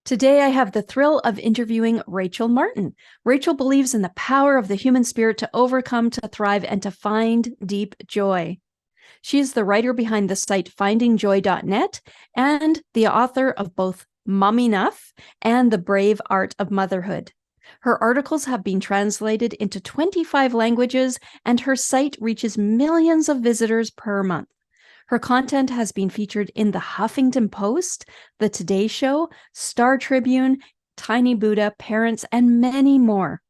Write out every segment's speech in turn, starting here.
Today, I have the thrill of interviewing Rachel Martin. Rachel believes in the power of the human spirit to overcome, to thrive, and to find deep joy. She is the writer behind the site findingjoy.net and the author of both Mom Enough and The Brave Art of Motherhood. Her articles have been translated into 25 languages, and her site reaches millions of visitors per month. Her content has been featured in the Huffington Post, The Today Show, Star Tribune, Tiny Buddha, Parents, and many more.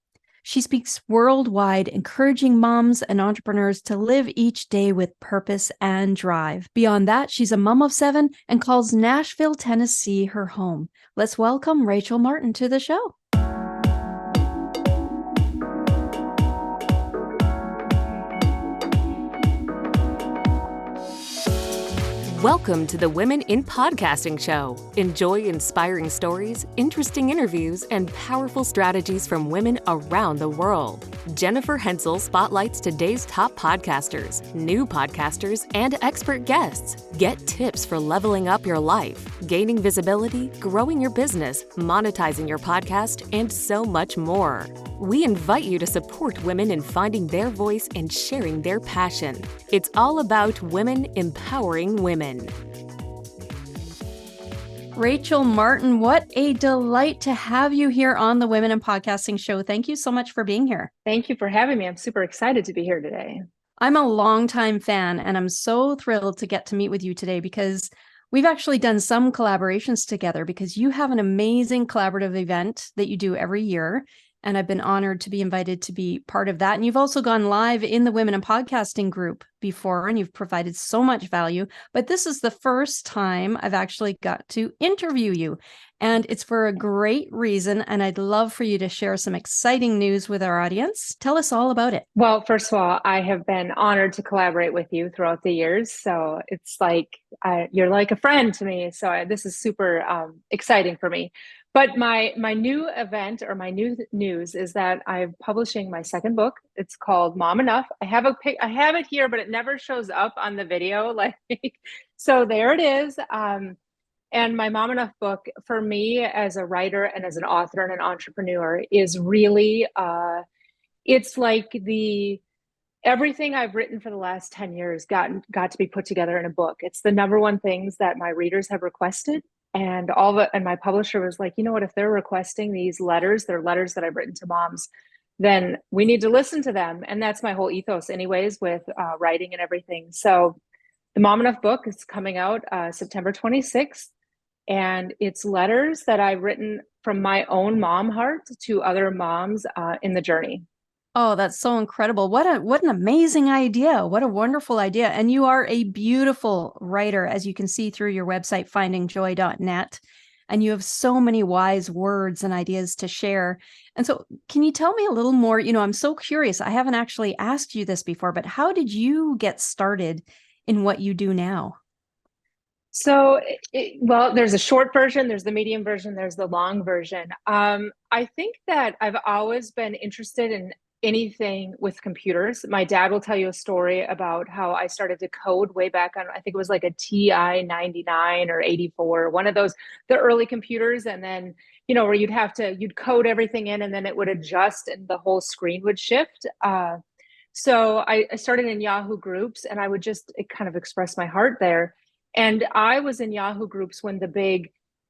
She speaks worldwide, encouraging moms and entrepreneurs to live each day with purpose and drive. Beyond that, she's a mom of 7 and calls Nashville, Tennessee her home. Let's welcome Rachel Martin to the show. Welcome to the Women in Podcasting Show. Enjoy inspiring stories, interesting interviews, and powerful strategies from women around the world. Jennifer Henczel spotlights today's top podcasters, new podcasters, and expert guests. Get tips for leveling up your life, gaining visibility, growing your business, monetizing your podcast, and so much more. We invite you to support women in finding their voice and sharing their passion. It's all about women empowering women. Rachel Martin, what a delight to have you here on the Women in Podcasting Show. Thank you so much for being here. Thank you for having me. I'm super excited to be here today. I'm a longtime fan, and I'm so thrilled to get to meet with you today because we've actually done some collaborations together because you have an amazing collaborative event that you do every year. And I've been honored to be invited to be part of that. And you've also gone live in the Women in Podcasting group before, and you've provided so much value. But this is the first time I've actually got to interview you. And it's for a great reason. And I'd love for you to share some exciting news with our audience. Tell us all about it. Well, first of all, I have been honored to collaborate with you throughout the years. So it's like you're like a friend to me. So this is super exciting for me. But my new event or my new news is that I'm publishing my second book. It's called Mom Enough. I have it here, but it never shows up on the video. So there it is. And my Mom Enough book, for me as a writer and as an author and an entrepreneur, is really it's like everything I've written for the last 10 years got to be put together in a book. It's the number one things that my readers have requested. And my publisher was like, you know what, if they're requesting these letters, they're letters that I've written to moms, then we need to listen to them. And that's my whole ethos anyways with writing and everything. So the Mom Enough book is coming out September 26th. And it's letters that I've written from my own mom heart to other moms in the journey. Oh, that's so incredible. What an amazing idea. What a wonderful idea. And you are a beautiful writer, as you can see through your website, findingjoy.net. And you have so many wise words and ideas to share. And so can you tell me a little more? I'm so curious. I haven't actually asked you this before, but how did you get started in what you do now? So, well, there's a short version, there's the medium version, there's the long version. I think that I've always been interested in anything with computers. My dad will tell you a story about how I started to code way back on, I think it was like a TI 99 or 84, one of those, the early computers. And then, where you'd code everything in and then it would adjust and the whole screen would shift. So I started in Yahoo groups and I would just kind of express my heart there. And I was in Yahoo groups when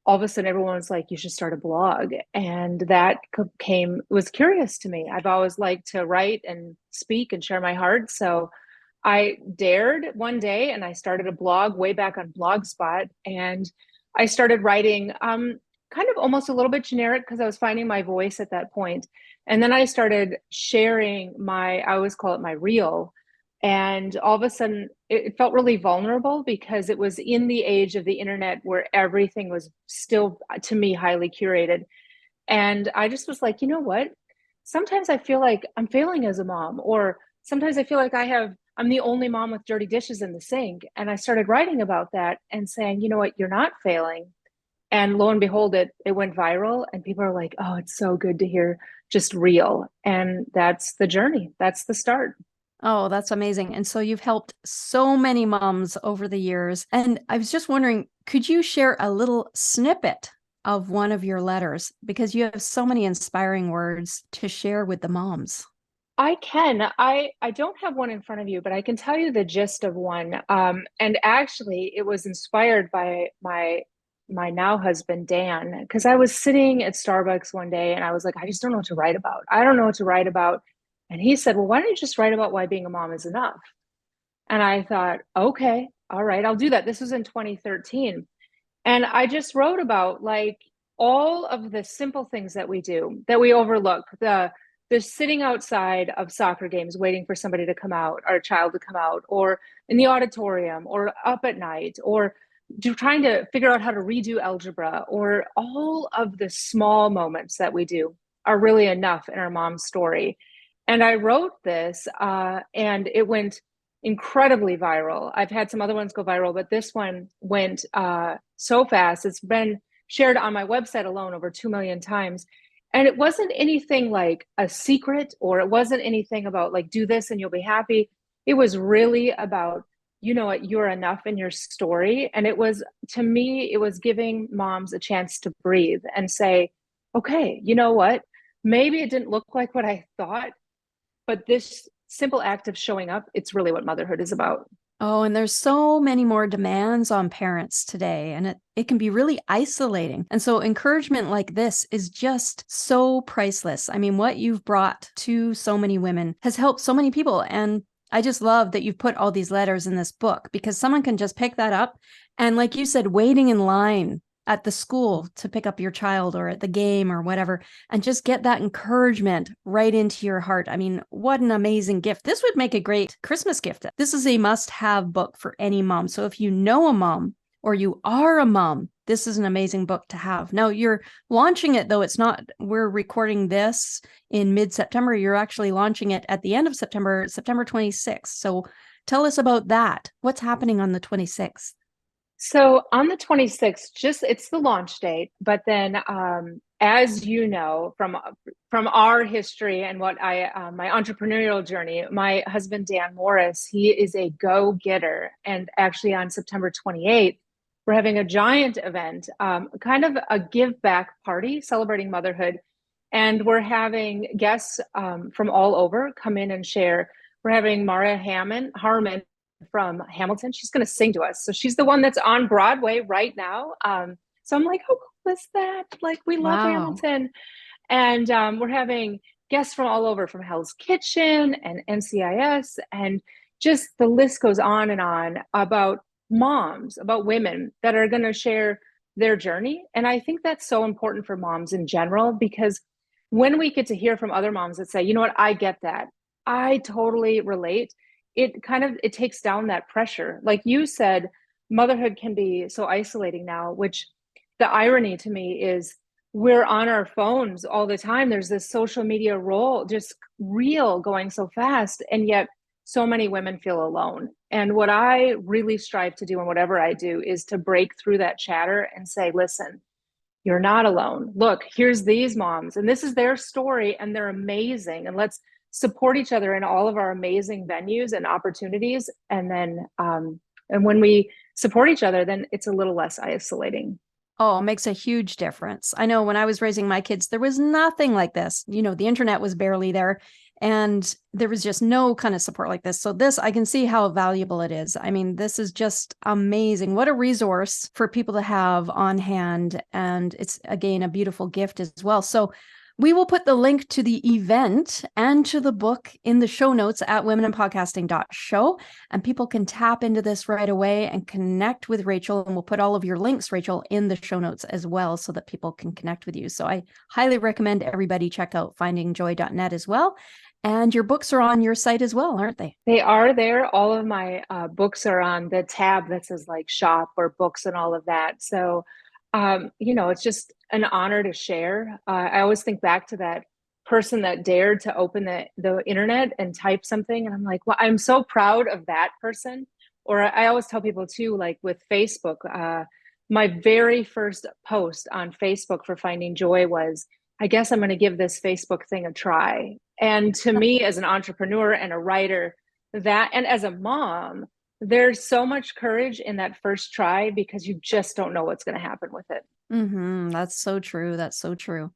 all of a sudden everyone was like, you should start a blog. And that was curious to me. I've always liked to write and speak and share my heart. So I dared one day and I started a blog way back on Blogspot. And I started writing kind of almost a little bit generic because I was finding my voice at that point. And then I started sharing I always call it my reel. And all of a sudden, it felt really vulnerable because it was in the age of the internet where everything was still, to me, highly curated. And I just was like, you know what? Sometimes I feel like I'm failing as a mom, or sometimes I feel like I'm the only mom with dirty dishes in the sink. And I started writing about that and saying, you know what? You're not failing. And lo and behold, it went viral and people are like, oh, it's so good to hear just real. And that's the journey. That's the start. Oh, that's amazing. And so you've helped so many moms over the years. And I was just wondering, could you share a little snippet of one of your letters because you have so many inspiring words to share with the moms. I can. I don't have one in front of you, but I can tell you the gist of one. And actually, it was inspired by my now husband Dan, because I was sitting at Starbucks one day and I was like, I just don't know what to write about. I don't know what to write about. And he said, well, why don't you just write about why being a mom is enough? And I thought, okay, all right, I'll do that. This was in 2013. And I just wrote about like all of the simple things that we do that we overlook. The sitting outside of soccer games waiting for somebody to come out, or a child to come out, or in the auditorium, or up at night, or trying to figure out how to redo algebra, or all of the small moments that we do are really enough in our mom's story. And I wrote this and it went incredibly viral. I've had some other ones go viral, but this one went so fast. It's been shared on my website alone over 2 million times. And it wasn't anything like a secret, or it wasn't anything about like, do this and you'll be happy. It was really about, you know what, you're enough in your story. And it was, to me, it was giving moms a chance to breathe and say, okay, you know what? Maybe it didn't look like what I thought, but this simple act of showing up, it's really what motherhood is about. Oh, and there's so many more demands on parents today, and it can be really isolating. And so encouragement like this is just so priceless. I mean, what you've brought to so many women has helped so many people. And I just love that you've put all these letters in this book, because someone can just pick that up. And like you said, waiting in line at the school to pick up your child, or at the game or whatever, and just get that encouragement right into your heart. I mean, what an amazing gift. This would make a great Christmas gift. This is a must-have book for any mom. So if you know a mom, or you are a mom, this is an amazing book to have. Now, you're launching it, though it's not, we're recording this in mid-September. You're actually launching it at the end of September, September 26th. So tell us about that. What's happening on the 26th? So on the 26th, just it's the launch date, but then as you know from our history and what my entrepreneurial journey, my husband Dan Morris, he is a go-getter, and actually on September 28th, we're having a giant event, kind of a give back party celebrating motherhood, and we're having guests from all over come in and share. We're having Mara Harmon from Hamilton. She's going to sing to us. So she's the one that's on Broadway right now. So I'm like, how cool is that? Like, we love Wow. Hamilton. And we're having guests from all over, from Hell's Kitchen and NCIS. And just the list goes on and on about moms, about women that are going to share their journey. And I think that's so important for moms in general, because when we get to hear from other moms that say, you know what, I get that, I totally relate, it takes down that pressure. Like you said, motherhood can be so isolating now, which the irony to me is we're on our phones all the time. There's this social media role, just reel going so fast. And yet so many women feel alone. And what I really strive to do in whatever I do is to break through that chatter and say, listen, you're not alone. Look, here's these moms, and this is their story, and they're amazing. And let's support each other in all of our amazing venues and opportunities. And then, and when we support each other, then it's a little less isolating. Oh, it makes a huge difference. I know when I was raising my kids, there was nothing like this. You know, the internet was barely there, and there was just no kind of support like this. So this, I can see how valuable it is. I mean, this is just amazing. What a resource for people to have on hand. And it's, again, a beautiful gift as well. So we will put the link to the event and to the book in the show notes at womeninpodcasting.show, and people can tap into this right away and connect with Rachel. And we'll put all of your links, Rachel, in the show notes as well, so that people can connect with you. So I highly recommend everybody check out findingjoy.net as well. And your books are on your site as well, aren't they? They are there. All of my books are on the tab that says like shop or books and all of that. So, you know, it's just an honor to share. I always think back to that person that dared to open the internet and type something. And I'm like, well, I'm so proud of that person. Or I always tell people too, like with Facebook, my very first post on Facebook for Finding Joy was, I guess I'm going to give this Facebook thing a try. And to me, as an entrepreneur and a writer, that, and as a mom, there's so much courage in that first try, because you just don't know what's going to happen with it. That's so true. That's so true.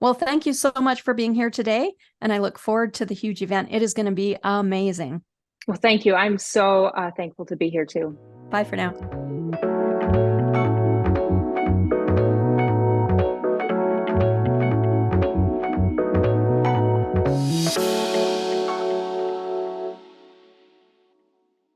Well, thank you so much for being here today. And I look forward to the huge event. It is going to be amazing. Well, thank you. I'm so thankful to be here too. Bye for now.